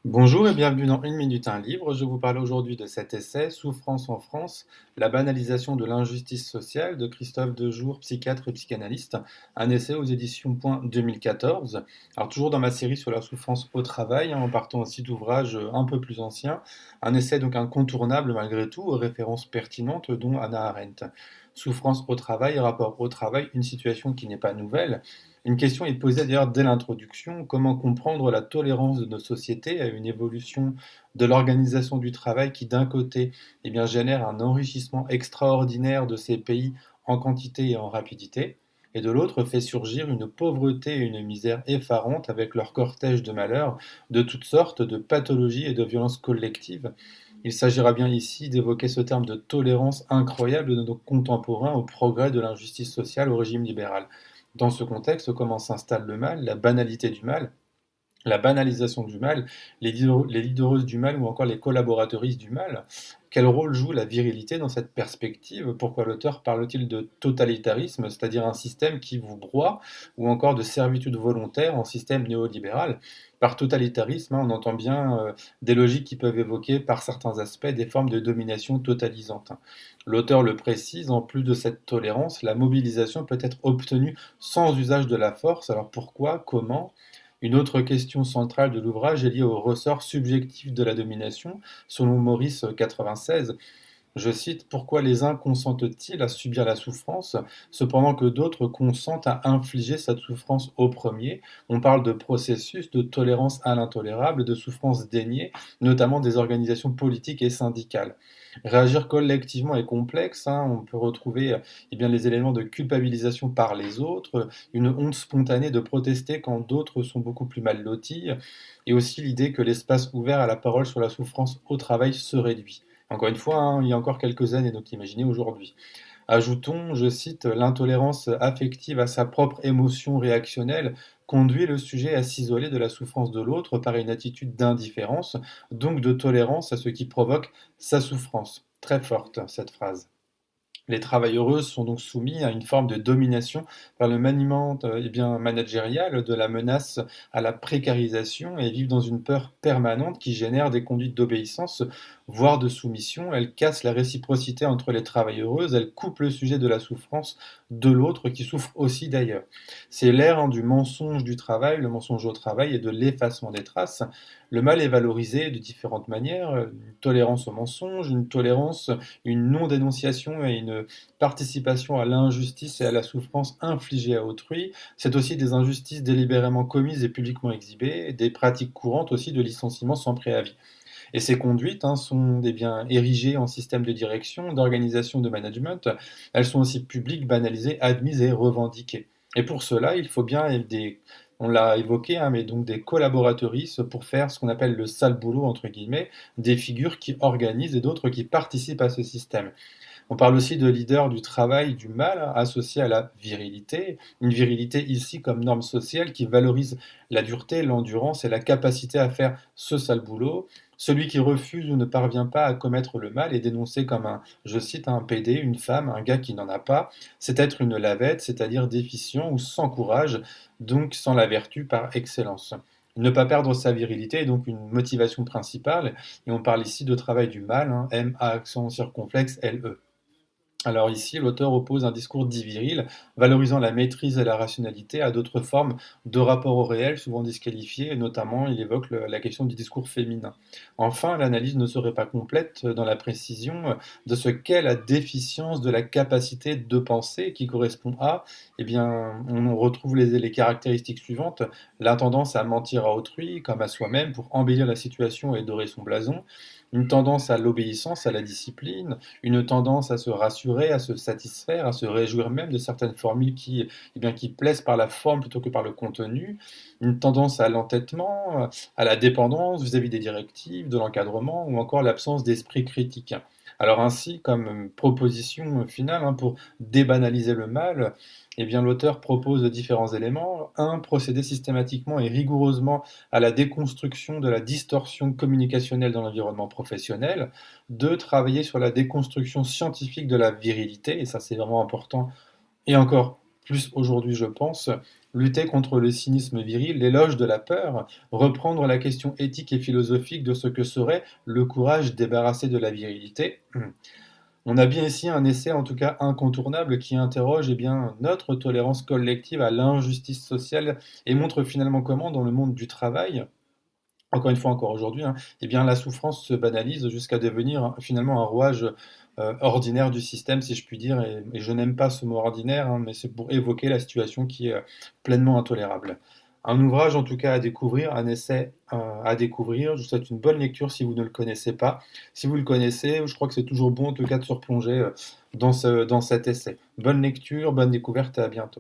Bonjour et bienvenue dans Une minute un livre. Je vous parle aujourd'hui de cet essai Souffrance en France, la banalisation de l'injustice sociale de Christophe Dejour, psychiatre et psychanalyste, un essai aux éditions Point 2014. Alors toujours dans ma série sur la souffrance au travail, en partant aussi d'ouvrages un peu plus anciens, un essai donc incontournable malgré tout, aux références pertinentes dont Hannah Arendt. Souffrance au travail, rapport au travail, une situation qui n'est pas nouvelle. Une question est posée d'ailleurs dès l'introduction, comment comprendre la tolérance de nos sociétés à une évolution de l'organisation du travail qui d'un côté génère un enrichissement extraordinaire de ces pays en quantité et en rapidité, et de l'autre fait surgir une pauvreté et une misère effarantes avec leur cortège de malheurs, de toutes sortes, de pathologies et de violences collectives. Il s'agira bien ici d'évoquer ce terme de tolérance incroyable de nos contemporains au progrès de l'injustice sociale au régime libéral. Dans ce contexte, comment s'installe le mal, la banalité du mal, la banalisation du mal, les leadereuses du mal ou encore les collaboratrices du mal? Quel rôle joue la virilité dans cette perspective? Pourquoi l'auteur parle-t-il de totalitarisme, c'est-à-dire un système qui vous broie, ou encore de servitude volontaire en système néolibéral? Par totalitarisme, on entend bien des logiques qui peuvent évoquer par certains aspects des formes de domination totalisante. L'auteur le précise, en plus de cette tolérance, la mobilisation peut être obtenue sans usage de la force. Alors pourquoi? Comment? Une autre question centrale de l'ouvrage est liée au ressort subjectif de la domination, selon Maurice 96. Je cite: «Pourquoi les uns consentent-ils à subir la souffrance, cependant que d'autres consentent à infliger cette souffrance aux premiers?» On parle de processus de tolérance à l'intolérable, de souffrance déniée, notamment des organisations politiques et syndicales. Réagir collectivement est complexe, hein. On peut retrouver les éléments de culpabilisation par les autres, une honte spontanée de protester quand d'autres sont beaucoup plus mal lotis, et aussi l'idée que l'espace ouvert à la parole sur la souffrance au travail se réduit. Encore une fois, hein, il y a encore quelques années, donc imaginez aujourd'hui. Ajoutons, je cite, l'intolérance affective à sa propre émotion réactionnelle conduit le sujet à s'isoler de la souffrance de l'autre par une attitude d'indifférence, donc de tolérance à ce qui provoque sa souffrance. Très forte, cette phrase. Les travailleuses sont donc soumis à une forme de domination par le maniement managérial de la menace à la précarisation et vivent dans une peur permanente qui génère des conduites d'obéissance, voire de soumission. Elles cassent la réciprocité entre les travailleuses, elles coupent le sujet de la souffrance de l'autre qui souffre aussi d'ailleurs. C'est l'ère du mensonge du travail, le mensonge au travail et de l'effacement des traces. Le mal est valorisé de différentes manières, une tolérance au mensonge, une tolérance, une non-dénonciation et une participation à l'injustice et à la souffrance infligée à autrui. C'est aussi des injustices délibérément commises et publiquement exhibées, des pratiques courantes aussi de licenciement sans préavis. Et ces conduites sont des biens érigées en système de direction, d'organisation, de management. Elles sont aussi publiques, banalisées, admises et revendiquées. Et pour cela, il faut bien des, on l'a évoqué, hein, mais donc des collaboratrices pour faire ce qu'on appelle le sale boulot, entre guillemets, des figures qui organisent et d'autres qui participent à ce système. On parle aussi de leader du travail du mal associé à la virilité, une virilité ici comme norme sociale qui valorise la dureté, l'endurance et la capacité à faire ce sale boulot. Celui qui refuse ou ne parvient pas à commettre le mal est dénoncé comme un, je cite, un PD, une femme, un gars qui n'en a pas. C'est être une lavette, c'est-à-dire déficient ou sans courage, donc sans la vertu par excellence. Ne pas perdre sa virilité est donc une motivation principale, et on parle ici de travail du mal, hein, M, A, accent circonflexe, L, E. Alors ici, l'auteur oppose un discours dit viril, valorisant la maîtrise et la rationalité à d'autres formes de rapport au réel, souvent disqualifiées, et notamment il évoque la question du discours féminin. Enfin, l'analyse ne serait pas complète dans la précision de ce qu'est la déficience de la capacité de penser, qui correspond à, on retrouve les caractéristiques suivantes: la tendance à mentir à autrui, comme à soi-même, pour embellir la situation et dorer son blason, une tendance à l'obéissance, à la discipline, une tendance à se rassurer, à se satisfaire, à se réjouir même de certaines formules qui plaisent par la forme plutôt que par le contenu, une tendance à l'entêtement, à la dépendance vis-à-vis des directives, de l'encadrement, ou encore l'absence d'esprit critique. Alors ainsi, comme proposition finale, hein, pour débanaliser le mal, l'auteur propose différents éléments. Un, procéder systématiquement et rigoureusement à la déconstruction de la distorsion communicationnelle dans l'environnement professionnel. Deux, travailler sur la déconstruction scientifique de la virilité, et ça c'est vraiment important, et encore plus aujourd'hui je pense, lutter contre le cynisme viril, l'éloge de la peur, reprendre la question éthique et philosophique de ce que serait le courage débarrassé de la virilité. On a bien ici un essai, en tout cas incontournable, qui interroge notre tolérance collective à l'injustice sociale et montre finalement comment, dans le monde du travail, encore une fois, encore aujourd'hui, hein, la souffrance se banalise jusqu'à devenir finalement un rouage ordinaire du système, si je puis dire. Et je n'aime pas ce mot ordinaire, hein, mais c'est pour évoquer la situation qui est pleinement intolérable. Un ouvrage en tout cas à découvrir, un essai à découvrir. Je vous souhaite une bonne lecture si vous ne le connaissez pas. Si vous le connaissez, je crois que c'est toujours bon en tout cas de se replonger dans cet essai. Bonne lecture, bonne découverte et à bientôt.